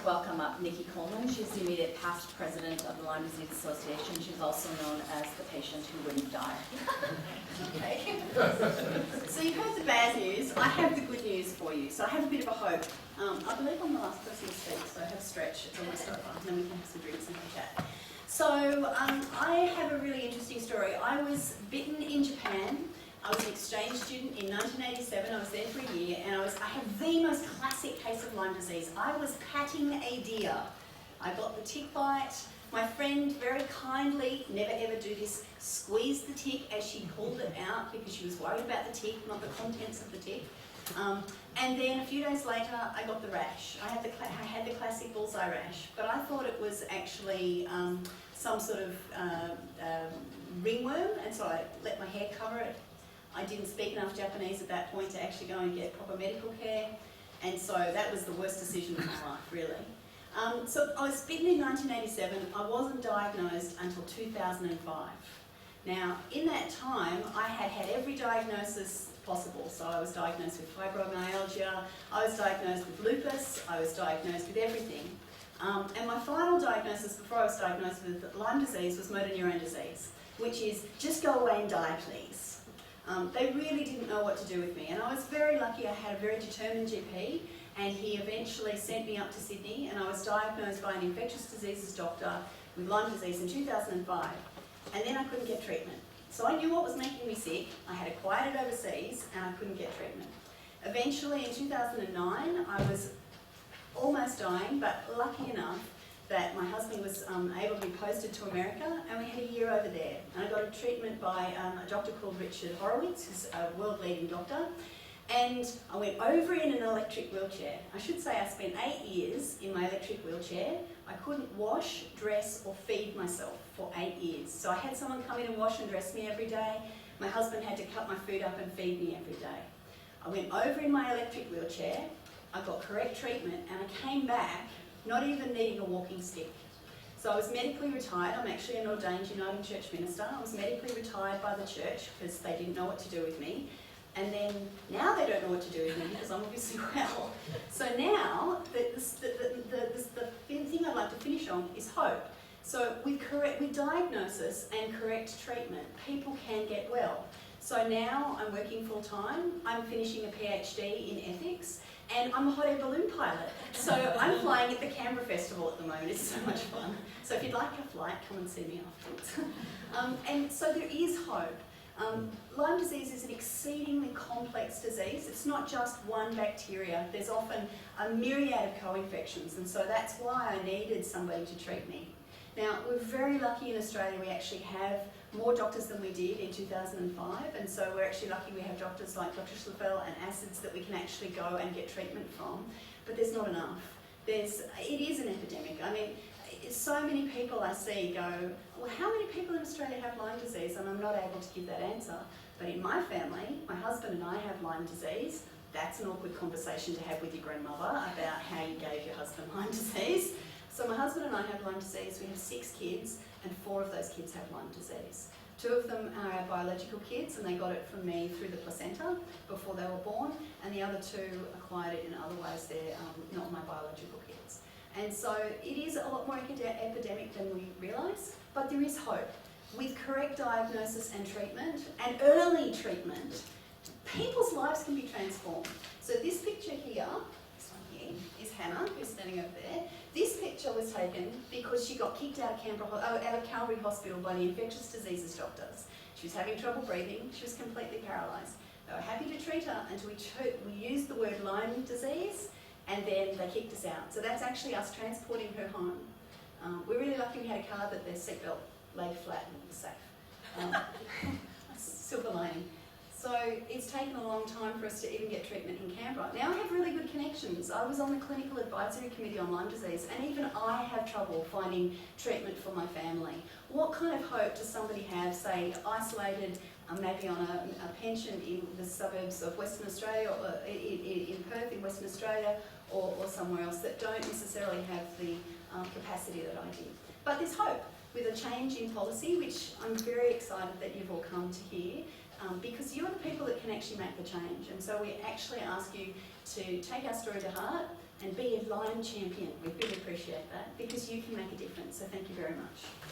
welcome up Nikki Coleman. She's the immediate past president of the Lyme Disease Association. She's also known as the patient who wouldn't die. Okay. So you've heard the bad news. I have the good news for you. So I have a bit of a hope. I believe I'm the last person to speak, so I have a stretch. It's almost over, and then we can have some drinks and have a chat. So I have a really interesting story. I was bitten in Japan. I was an exchange student in 1987. I was there for a year, and I had the most classic case of Lyme disease. I was patting a deer. I got the tick bite. My friend very kindly, never ever do this, squeezed the tick as she pulled it out because she was worried about the tick, not the contents of the tick. And then a few days later, I got the rash. I had the classic bullseye rash, but I thought it was actually some sort of ringworm, and so I let my hair cover it. I didn't speak enough Japanese at that point to actually go and get proper medical care, and so that was the worst decision of my life, really. So I was bitten in 1987. I wasn't diagnosed until 2005. Now, in that time, I had every diagnosis possible. So I was diagnosed with fibromyalgia, I was diagnosed with lupus, I was diagnosed with everything. And my final diagnosis before I was diagnosed with Lyme disease was motor neurone disease, which is just go away and die, please. They really didn't know what to do with me, and I was very lucky. I had a very determined GP, and he eventually sent me up to Sydney, and I was diagnosed by an infectious diseases doctor with Lyme disease in 2005, and then I couldn't get treatment. So I knew what was making me sick. I had acquired it overseas, and I couldn't get treatment. Eventually, in 2009, I was almost dying, but lucky enough that my husband was able to be posted to America, and we had a year over there. And I got a treatment by a doctor called Richard Horowitz, who's a world-leading doctor, and I went over in an electric wheelchair. I should say I spent 8 years in my electric wheelchair. I couldn't wash, dress, or feed myself for 8 years. So I had someone come in and wash and dress me every day. My husband had to cut my food up and feed me every day. I went over in my electric wheelchair, I got correct treatment, and I came back not even needing a walking stick. So I was medically retired. I'm actually an ordained Uniting Church minister. I was medically retired by the church because they didn't know what to do with me. And then now they don't know what to do with me because I'm obviously well. So now the thing I'd like to finish on is hope. So with diagnosis and correct treatment, people can get well. So now I'm working full time. I'm finishing a PhD in ethics. And I'm a hot air balloon pilot. So I'm flying at the Canberra Festival at the moment. It's so much fun. So if you'd like a flight, come and see me afterwards. And so there is hope. Lyme disease is an exceedingly complex disease. It's not just one bacteria. There's often a myriad of co-infections. And so that's why I needed somebody to treat me. Now, we're very lucky in Australia. We actually have more doctors than we did in 2005, and so we're actually lucky we have doctors like Dr. Schlafel and ACIDS that we can actually go and get treatment from, but there's not enough. It is an epidemic. I mean, so many people I see go, well, how many people in Australia have Lyme disease? And I'm not able to give that answer. But in my family, my husband and I have Lyme disease. That's an awkward conversation to have with your grandmother about how you gave your husband Lyme disease. So my husband and I have Lyme disease. We have 6 kids, and 4 of those kids have Lyme disease. 2 of them are our biological kids, and they got it from me through the placenta before they were born, and the other 2 acquired it in other ways. They're not my biological kids. And so it is a lot more epidemic than we realise, but there is hope. With correct diagnosis and treatment, and early treatment, people's lives can be transformed. So this picture here, this one here, is Hannah, who's standing over there. This picture was taken because she got kicked out of Calvary Hospital by the infectious diseases doctors. She was having trouble breathing. She was completely paralysed. They were happy to treat her until we used the word Lyme disease, and then they kicked us out. So that's actually us transporting her home. We're really lucky we had a car that their seatbelt laid flat and was safe. Silver lining. So it's taken a long time for us to even get treatment in Canberra. Now I have really good connections. I was on the Clinical Advisory Committee on Lyme disease, and even I have trouble finding treatment for my family. What kind of hope does somebody have, say, isolated, maybe on a pension in the suburbs of Western Australia, or in Perth in Western Australia, or somewhere else, that don't necessarily have the capacity that I did? But there's hope with a change in policy, which I'm very excited that you've all come to hear. Because you're the people that can actually make the change. And so we actually ask you to take our story to heart and be a Lyme champion with Billy appreciate that. because you can make a difference. So thank you very much.